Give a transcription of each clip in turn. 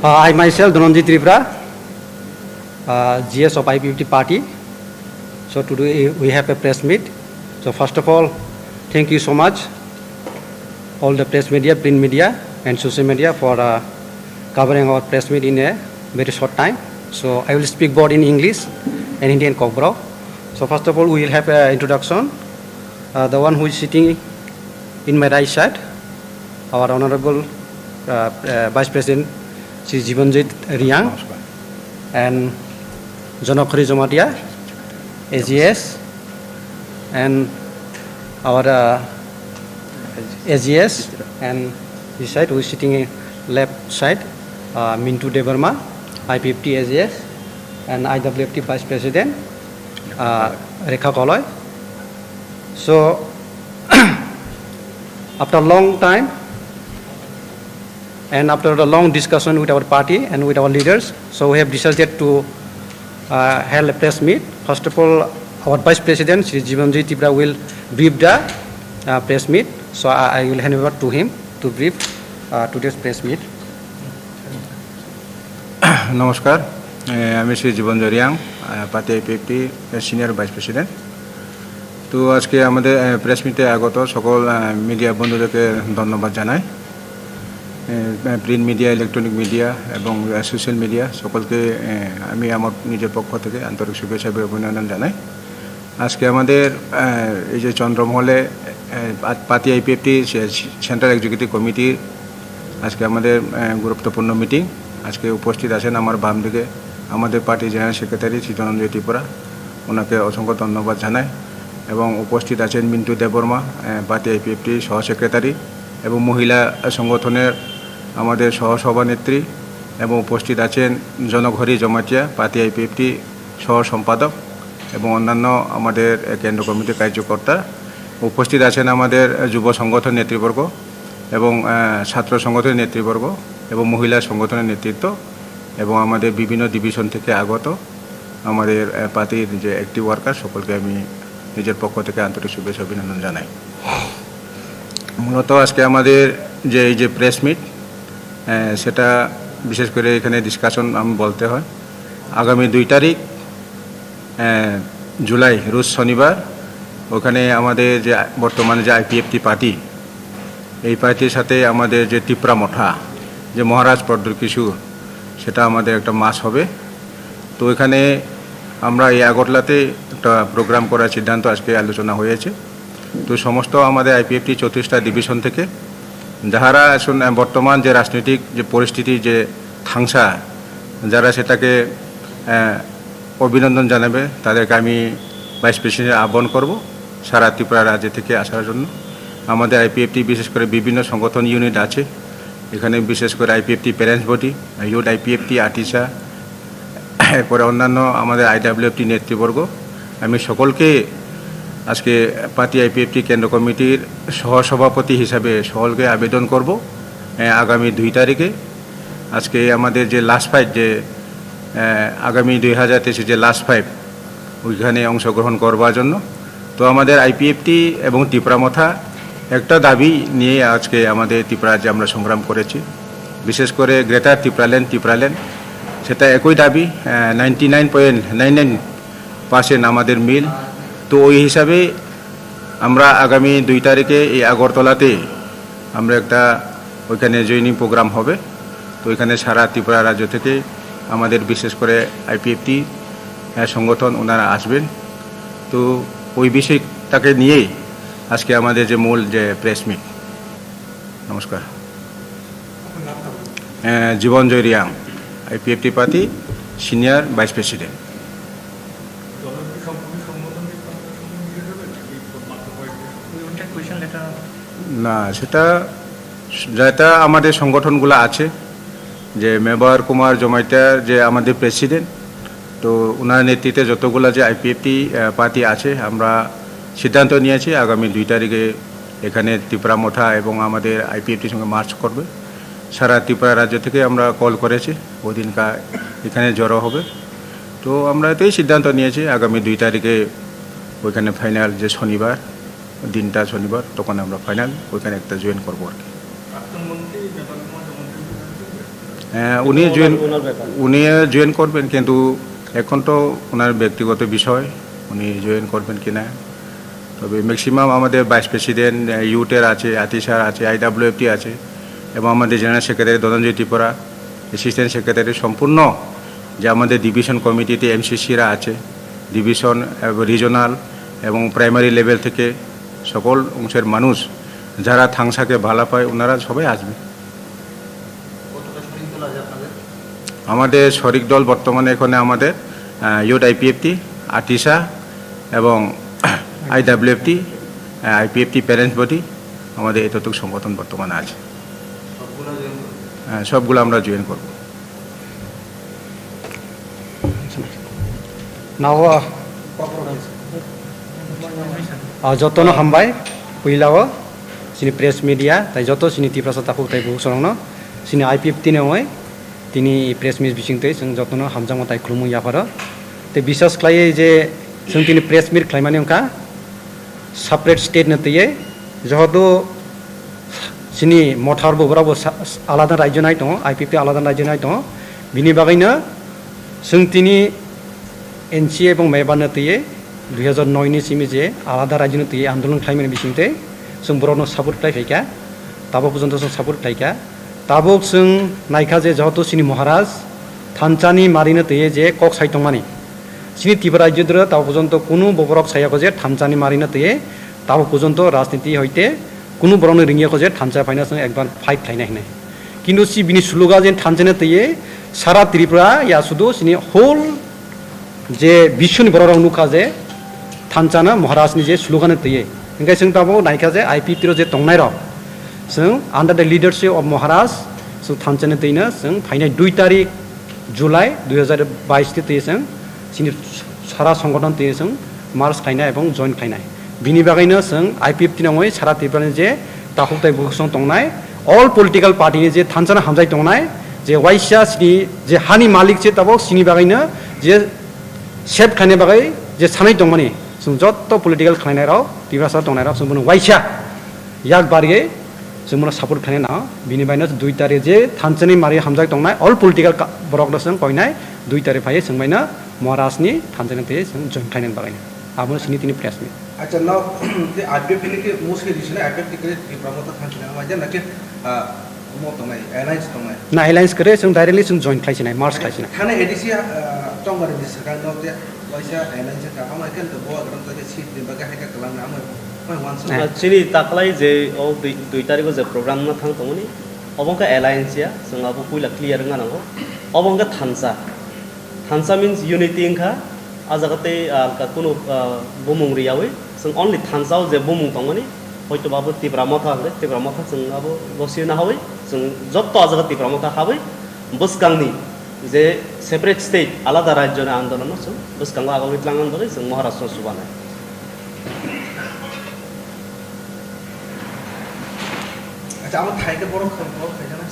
I myself, TIPRA, GS of IPFT party. So today we have a press meet. So first of all, thank you so much, all the press media, print media and social media for covering our press meet in a very short time. So I will speak both in English and Indian Kokbro. So first of all, we will have an introduction. The one who is sitting in my right side, our Honorable Vice President, Sri Jibanjit Riang, and Jonokhri Jomatia, AGS, and our AGS, and this side who is sitting in left side, Mintu Debarma, IPFT AGS, and IWFT Vice President, Rekha Koloy. So, after a long time, and after a long discussion with our party and with our leaders, so we have decided to hold a press meet. First of all, our Vice President, Sri Jibanjit TIPRA, will brief the press meet. So I will hand over to him to brief today's press meet. নমস্কার, আমি Shri Jibanjoy Reang, party IPFT senior vice president. তো আজকে আমাদের press মিটে আগত সকল media বন্ধুদেরকে ধন্যবাদ জানাই। প্রিন্ট মিডিয়া, ইলেকট্রনিক মিডিয়া এবং সোশ্যাল মিডিয়া সকলকে আমি আমার নিজের পক্ষ থেকে আন্তরিক শুভেচ্ছা এবং অভিনন্দন জানাই। আজকে আমাদের এই যে চন্দ্রমহলে পার্টি আইপিএফটি সেন্ট্রাল এক্সিকিউটিভ কমিটির আজকে আমাদের গুরুত্বপূর্ণ মিটিং। আজকে উপস্থিত আছেন আমার বাম দিকে আমাদের পার্টির জেনারেল সেক্রেটারি শ্রী ধনঞ্জয় ত্রিপুরা, ওনাকে অসংখ্য ধন্যবাদ জানাই। এবং উপস্থিত আছেন মিন্টু দেববর্মা, পার্টি আইপিএফটি সহ সেক্রেটারি এবং মহিলা সংগঠনের আমাদের সহসভানেত্রী, এবং উপস্থিত আছেন জনঘরি জমাটিয়া, পার্টি আইপিএফটি সহ সম্পাদক এবং অন্যান্য আমাদের কেন্দ্র কমিটির কার্যকর্তা। উপস্থিত আছেন আমাদের যুব সংগঠন নেতৃবর্গ এবং ছাত্র সংগঠনের নেতৃবর্গ এবং মহিলা সংগঠনের নেতৃত্ব এবং আমাদের বিভিন্ন ডিভিশন থেকে আগত আমাদের পার্টির যে অ্যাক্টিভ ওয়ার্কার, সকলকে আমি নিজের পক্ষ থেকে আন্তরিক শুভেচ্ছা অভিনন্দন জানাই। মূলত আজকে আমাদের যে এই যে প্রেস মিট, সেটা বিশেষ করে এখানে ডিসকাশন আমি বলতে হয়। আগামী 2 তারিখ জুলাই, রোজ শনিবার, ওখানে আমাদের যে বর্তমানে যে আইপিএফটি পার্টি, এই পার্টির সাথে আমাদের যে টিপ্রা মঠা, যে মহারাজ পদ্মর কিশোর, সেটা আমাদের একটা মাস হবে। তো এখানে আমরা এই আগরতলাতে একটা প্রোগ্রাম করার সিদ্ধান্ত আজকে আলোচনা হয়েছে। তো সমস্ত আমাদের আইপিএফটি 34টা ডিভিশন থেকে যারা বর্তমান যে রাজনৈতিক যে পরিস্থিতি, যে থাংসা, যারা সেটাকে অভিনন্দন জানাবে, তাদেরকে আমি ভাইস প্রেসিডেন্ট আহ্বান করব সারা ত্রিপুরা রাজ্য থেকে আসার জন্য। আমাদের আইপিএফটি বিশেষ করে বিভিন্ন সংগঠন ইউনিট আছে এখানে, বিশেষ করে IPFT parents body, youth IPFT, আর্টিসা, এরপরে অন্যান্য আমাদের আইডাব্লিউএফটি নেতৃবর্গ। আমি সকলকে আজকে পার্টি আইপিএফটি কেন্দ্র কমিটির সহসভাপতি হিসাবে সকলকে আবেদন করব আগামী 2 তারিখে আজকে আমাদের যে লাস্ট ফাইট, যে আগামী 2023 যে লাস্ট ফাইট, ওইখানে অংশগ্রহণ করবার জন্য। তো আমাদের আইপিএফটি এবং ত্রিপুরা মথা একটা দাবি নিয়ে আজকে আমাদের ত্রিপুরা যে আমরা সংগ্রাম করেছি, বিশেষ করে গ্রেটার ত্রিপুরাল্যান্ড, সেটা একই দাবি, 99.99% আমাদের মিল। তো ওই হিসাবে আমরা আগামী 2 তারিখে এই আগরতলাতে আমরা একটা ওইখানে জয়েনিং প্রোগ্রাম হবে। তো ওইখানে সারা ত্রিপুরা রাজ্য থেকে আমাদের বিশেষ করে আইপিএফটি সংগঠন ওনারা আসবেন। তো ওই বিষয়টাকে নিয়েই আজকে আমাদের যে মূল যে প্রেস মিট। নমস্কার। Jibanjoy Reang, IPFT party senior vice president. না, সেটা যেটা আমাদের সংগঠনগুলো আছে, যে মেবার কুমার জমাইটার যে আমাদের প্রেসিডেন্ট, তো ওনার নেতৃত্বে যতগুলো যে আইপিএফটি পার্টি আছে, আমরা সিদ্ধান্ত নিয়েছি আগামী 2 তারিখে এখানে ত্রিপুরা মঠা এবং আমাদের আইপিএফটির সঙ্গে মার্চ করবে। সারা ত্রিপুরা রাজ্য থেকে আমরা কল করেছি, ওই দিনকার এখানে জড়ো হবে। তো আমরা এতেই সিদ্ধান্ত নিয়েছি আগামী 2 তারিখে ওইখানে ফাইনাল, যে শনিবার দিনটা শনিবার, তখন আমরা ফাইনাল ওইখানে একটা জয়েন করবো আর কি। উনি জয়েন করবেন, কিন্তু এখন তো ওনার ব্যক্তিগত বিষয়, উনি জয়েন করবেন কিনা। তবে ম্যাক্সিমাম আমাদের ভাইস প্রেসিডেন্ট ইউটের আছে, আতিশার আছে, IWFT আছে, এবং আমাদের general secretary Dhananjay Tripura, assistant secretary, সম্পূর্ণ যে আমাদের ডিভিশন কমিটিতে MCCরা আছে, ডিভিশন রিজনাল এবং প্রাইমারি লেভেল থেকে সকল অংশের মানুষ যারা থাংসাকে ভালো পায় ওনারা সবাই আসবে। আমাদের শরিক দল বর্তমানে এখানে আমাদের ইউট IPFT, আটিসা এবং IWFT, IPFT প্যারেন্টস বডি, আমাদের এতটুকু সংগঠন বর্তমানে আছে। সবগুলো আমরা জয়েন করব। যত হামবাই পইলাও সিনি প্রেস মিডিয়া তাই যত সিনি TIPRA তাকু তাই বহু সরংনো সিনি IPFT নেওয়াই তিনি প্রেস মিট বিसिंते जों जतनो हामजांग ताय खुलुमु याफारो ते बिसास खालायो जे जों तिनि प्रेस मिट खालामनानै उनका सेपारेट स्टेट नतैयै जहतो सिनि मथार बराबो आलादा राज्य नाय दङ IPFT आलादा राज्य नाय दङ बिनि बागैनो जों तिनि NC এবং मेवार नतैयै 2009 नि सिमि जे आलादा राज्य नतैयै आन्दोलन खालामनानै बिसिंते जों बरनो सापर्ट खालायफैका दाबो पर्यन्त जों सापर्ट खालायका ताबुक जों नायखा जे जहतो सिनि महाराज थानचानी मारिनो तैयै जे कक साइतंमानि सिनि TIPRA राज्यद्र ताबो पर्यन्त कुनु बबरक सायाको जे थानचानी मारिनो तैयै ताबो पर्यन्त राजनीति हयते कुनु बरनो रिंगियाको जे थानचा फाइना जों एकबार फाइट खालायनाय हिनाय किन्तु सि बिनि सुलुगा जे थानचानो तैयै सारा त्रिपुरा या सुदु सिनि होल जे बिश्वनि बरराव नुखा जे थानचानो महाराजनि जे सुलुगानो तैयै ओंखाय जों ताबो नायखा जे IPFT जे तंनाय र जों आन्डार द लिडारशिप अफ महाराज जों थानचानो तैनो जों फाइनाय 2 तारिख जुलाइ 2022 नि तैयै जों सिनि सारा संगठन तैयै जों मार्च खालायनाय एबं जइन खालायनाय बिनि बागैनो जों IPFT नावै सारा त्रिपुरानि जे ताखुथाय बुखसं तंनाय अल पलिटिकल पार्टीनि जे थानचानो हामजाय तंनाय जे वाइसा सिनि जे हानि मालिक जे ताबो सिनि बागैनो जे सेफ खालायनाय बागै जे सानै दंमानि जों जत्त पलिटिकल खालायनाय राव त्रिपुरा सारा तंनाय राव जों बुनो वाइसा याक बारियै जों मोना सापर्ट खालायनाय ना बिनि बायनो 2 तारिख जे थानचानी मारि हामजाय तंनाय अल पलिटिकल बरकनो जों कयनाय 2 तारिख फायै जों बायनो महाराजनि थानचानी तैयै जों जइन खालायनाय बागैनो आबो सिनि तिनि प्रेस मिट अच्छा नाउ जे IPFT के मोस्टली दिसने IPFT के TIPRA मत थानचानी माजे नके मो तंनाय एलायंस तंनाय ना एलायंस करे जों डाइरेक्टली जों जइन खालायसिनाय मार्च खालायसिनाय थाने एडिसि चंगारि दिसका नो जे वाइसा एलायंस का आमा केन तो बो अग्रम तके सीट दिबा हायका कलामना आमा Actually, taklai je all 2 तारिख जे program na thang tongoni obongka alliance ya जों आबो पुइला clear nganango obongka thansa means unity ingkha ajagate ka kuno bomung riyawi जों only thansa je bomung tongoni hoyto babu TIPRA MOTHA जों आबो गसिना हावै जों जत्तो ajagate TIPRA MOTHA हावै बसगांनि जे separate state alada rajyoni आन्दोलन जों बसगांगा आगोलित लांगन बगै जों महाराष्ट्र सुबानाय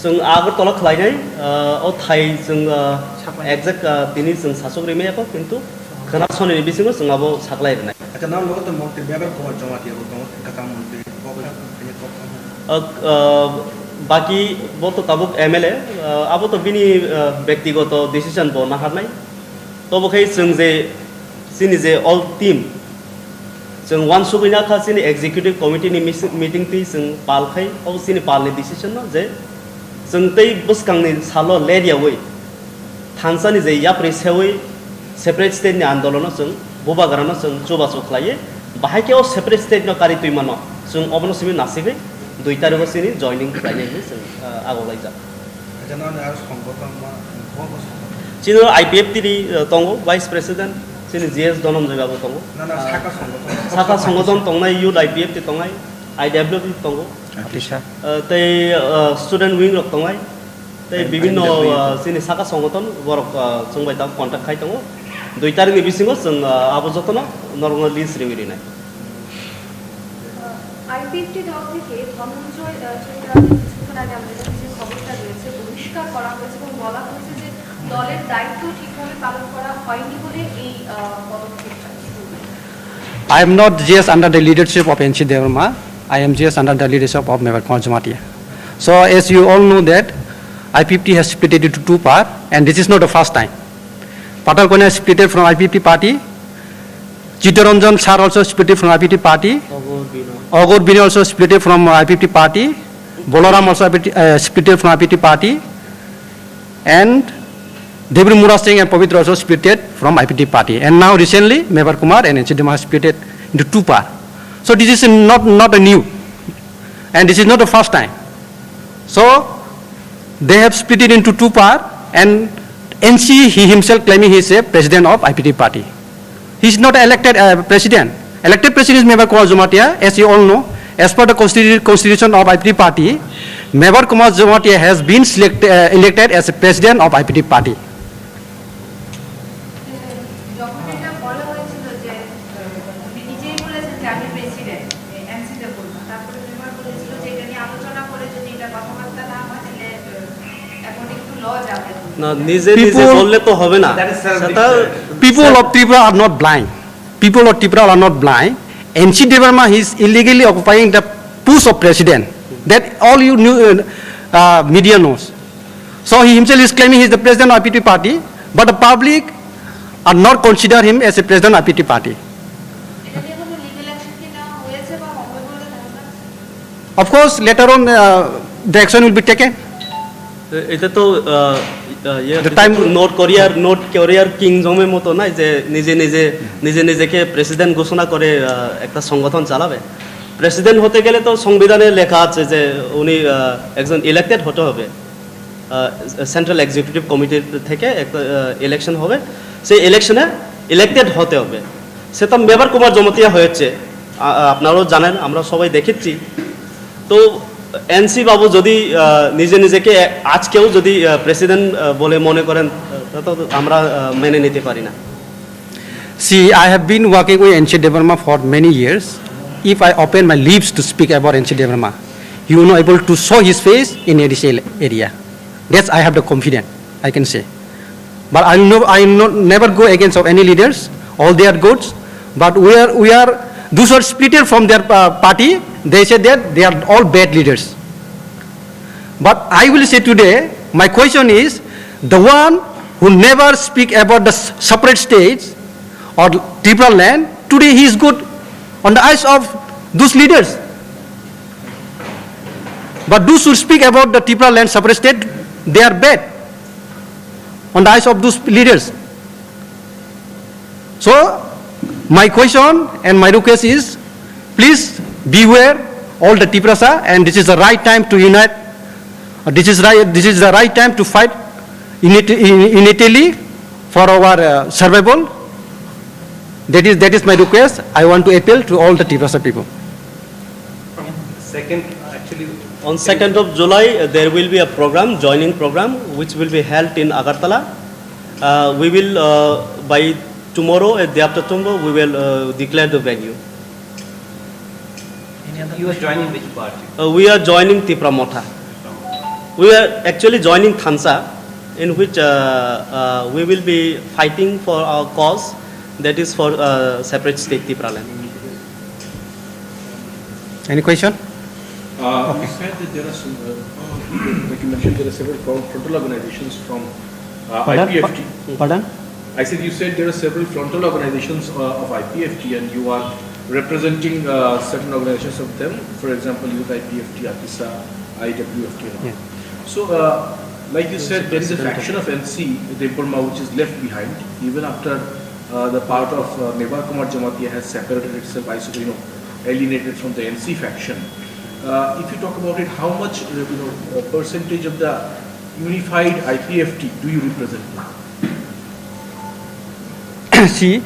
जों आगरतला खलायनाय ओ थाइ जों एक्जेक्ट दिनै जों सासक रिमेयाखौ किन्तु खोनासननि बिसिङाव जों आबो साख्लायनाय अच्छा नाम लोगो तो मन्त्रि मेवर को जमाती हो तो कथा मन्त्रि बाकी वो तो ताबुक MLA आबो तो बिनि व्यक्तिगत डिसिजन बो नाहारनाय तो बखै जों जे सिनि जे अल टीम जों वान सुबैना खासिनि एक्जिक्युटिभ कमिटिनि मिटिं ति जों पालखै औ सिनि पालनि डिसिजन न जे जों तै बसकांनि सालो लेरियावै थानसानि जे याप्रि सेवै सेपारेट स्टेटनि आन्दोलन जों बोबागारानो जों जुबासु खलायो बाहायकेव सेपारेट स्टेटनो कारि तुइमानो जों अबनो सिमि नासिगै 2 तारिख सिनि जॉइनिं खालायनायनि जों आगलायजा अच्छा नाम आरो संगठन मा चिनो IPFT नि तंगो वाइस प्रेसिडेन्ट सिनि GS दनम जगाबो तंगो ना साखा संगठन तंनाय युथ IPFT तंनाय IWFT तंगो आतिशा तै स्टुडेन्ट विंग रक तंनाय तै विभिन्न सिनि साखा संगठन बरक जोंबाय दा कन्टाक्ट खाय तंगो 2 तारिखनि बिसिङाव जों आबो जतन नर्माल लिस्ट रिमिरिनाय IPFT দল থেকে ধনঞ্জয় চিত্রা কিছুক্ষণ আগে আমাদের যে খবরটা রয়েছে বহিষ্কার করা হয়েছে এবং বলা হয়েছে যে দলের দায়িত্ব ঠিকভাবে পালন করা হয়নি বলে এই পদক্ষেপটা I am not just under the leadership of NC Devarma. I am just under the leadership of Mevar Jamataini. So as you all know that IPFT has split it into two parts, and this is not the first time. Patal Khwlainai split from IPFT party. Chitaranjan Sir also split from IPFT party. Ogor Bini also split from IPFT party. Bolaram also split from IPFT party. And Devri Mura Singh and Pavitra also split from IPFT party. And now recently, Mevar Kumar and NC Devarma split into two parts. So this is not a new. And this is not the first time. So they have split it into two parts, and NC, he himself claiming he is a president of IPFT party. He is not an elected president. Elected president is Mevar Kumar Jamatia, as you all know. As per the constitution of IPFT party, Mevar Kumar Jamatia has been elected as a president of IPFT party. যখন এটা বলা হয়েছিল যে উনি নিজেই বলেছেন যে আমি প্রেসিডেন্ট এনসিতে বলবো, তারপরে মেম্বার বলেছিল যে এটা নিয়ে আলোচনা করে যদি এটা কথাবার্তা না হয় তাহলে অ্যাকর্ডিং টু ল যাবে না, নিজে নিজে বললে তো হবে না। সেটা People of TIPRA are not blind. People of TIPRA are not blind. NC Devarma is illegally occupying the post of president. That all you knew, media knows. So he himself is claiming he is the president of IPFT party, but the public are not consider him as a president of IPFT party. এটা নিয়ে কোনো legal action কি নেওয়া হয়েছে বা হবে বলে ধারণা আছে? Of course, later on the action will be taken. এটা তো The time- নোট কোরিয়ার কিংডমের মতো নাই যে নিজে নিজেকে প্রেসিডেন্ট ঘোষণা করে একটা সংগঠন চালাবে। প্রেসিডেন্ট হতে গেলে তো সংবিধানে লেখা আছে যে উনি একজন ইলেক্টেড হতে হবে, সেন্ট্রাল এক্সিকিউটিভ কমিটি থেকে একটা ইলেকশন হবে, সেই ইলেকশনে ইলেক্টেড হতে হবে। সেটা মেবার কুমার জমাতিয়া হয়েছে, আপনারাও জানেন, আমরা সবাই দেখেছি। তো এনসি বাবু যদি নিজে নিজেকে আজকেও যদি প্রেসিডেন্ট বলে মনে করেন, তা তো আমরা মেনে নিতে পারি না। See, I have been working with NC Devarma for many years. If I open my lips to speak about NC Devarma, you will not able to show his face in this area. That's I have the confidence, I can say. But I never go against of any leaders. All they are good. But we are those who are split from their party. They say that they are all bad leaders. But I will say today, my question is, the one who never speak about the separate states or TIPRA land, today he is good on the eyes of those leaders. But those who speak about the TIPRA land separate state, they are bad on the eyes of those leaders. So, my question and my request is, please beware all the TIPRASA, and this is the right time to unite. This is the right time to fight unitedly for our survival. That is my request. I want to appeal to all the TIPRASA people. Second, actually, On 2nd of July, there will be a program, joining program, which will be held in Agartala. We will, by tomorrow, day after tomorrow, we will declare the venue. You are joining which party? We are joining TIPRA MOTHA. We are actually joining Thansa, in which we will be fighting for our cause, that is for separate state TIPRA land. Any question? You said that there are some, like you mentioned, there are several frontal organizations from IPFT. Pardon? I said you said there are several frontal organizations of IPFT, and you are representing certain organizations of them. For example, Youth IPFT, APISA, IWFT. And all. Yeah. So, like you said, there is a faction of NC, Devarma, which is left behind, even after the part of Mevar Kumar Jamatia has separated itself, alienated from the NC faction. If you talk about it, how much percentage of the unified IPFT do you represent? See,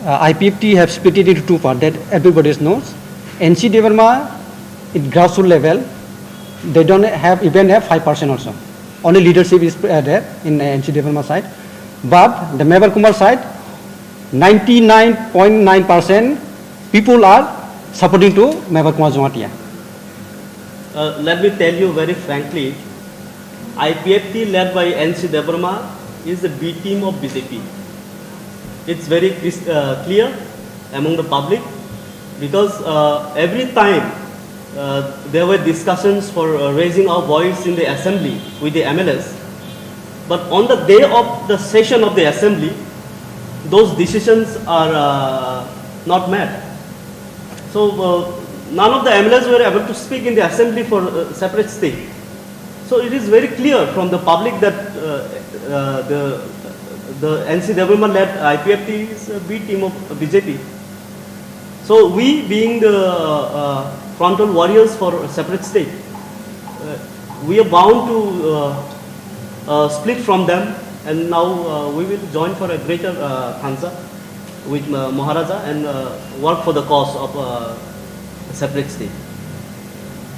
IPFT have split it into two parts that everybody knows. NC Devarma, at grassroots level, they don't have even have 5% also. Only leadership is there in NC Devarma side. But the Mevar Kumar side, 99.9% people are supporting to Mevar Kumar Jamatia. Let me tell you very frankly, IPFT led by NC Devarma is the B team of BJP. It's very clear among the public, because every time there were discussions for raising our voice in the assembly with the MLS. But on the day of the session of the assembly, those decisions are not met. So none of the MLAs were able to speak in the assembly for separate state. So it is very clear from the public that the NC Development led IPFT is a B team of BJP. So we being the frontal warriors for a separate state, we are bound to split from them, and now we will join for a greater Khansa with Maharaja and work for the cause of a separate state.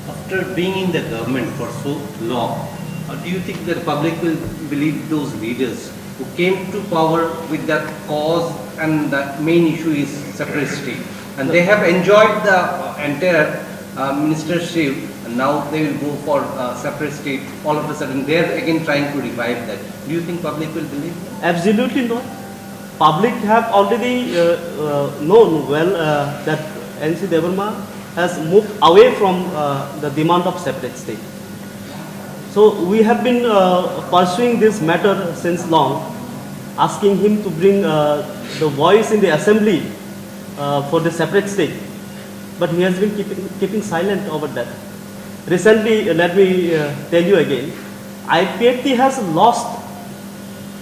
After being in the government for so long, do you think that the public will believe those leaders who came to power with that cause and the main issue is separate state? And they have enjoyed the entire ministership, and now they will go for separate state. All of a sudden, they are again trying to revive that. Do you think public will believe that? Absolutely not. Public have already known well that NC Devarma has moved away from the demand of separate state. So we have been pursuing this matter since long, asking him to bring the voice in the assembly for the separate state. But he has been keeping silent over that. Recently, let me tell you again, IPFT has lost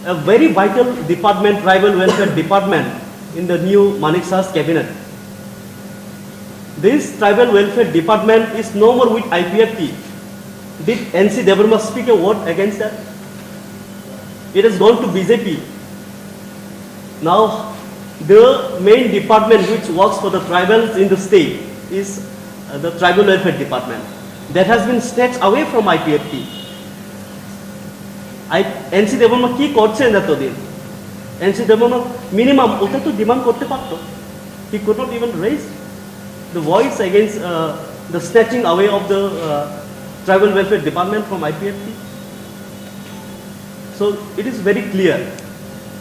a very vital department, tribal welfare department, in the new Manik Shah's cabinet. This tribal welfare department is no more with IPFT. Did NC Devarma speak a word against that? It has gone to BJP. Now, the main department which works for the tribals in the state is the tribal welfare department. That has been snatched away from IPFT. NC Devarma কি করছেন এতদিন? NC Devarma minimum ওটা তো demand করতে পারতো. He could not even raise the voice against the snatching away of the tribal welfare department from IPFT. So it is very clear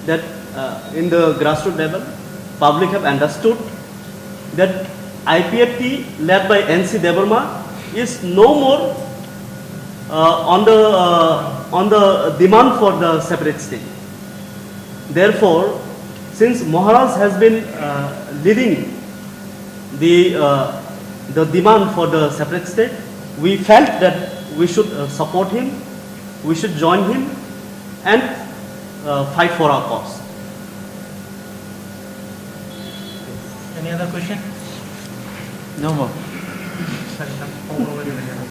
that in the grassroots level, public have understood that IPFT led by NC Devarma is no more on the demand for the separate state. Therefore, since Maharaj has been leading the demand for the separate state, we felt that we should support him, we should join him and fight for our cause. Any other question? No more.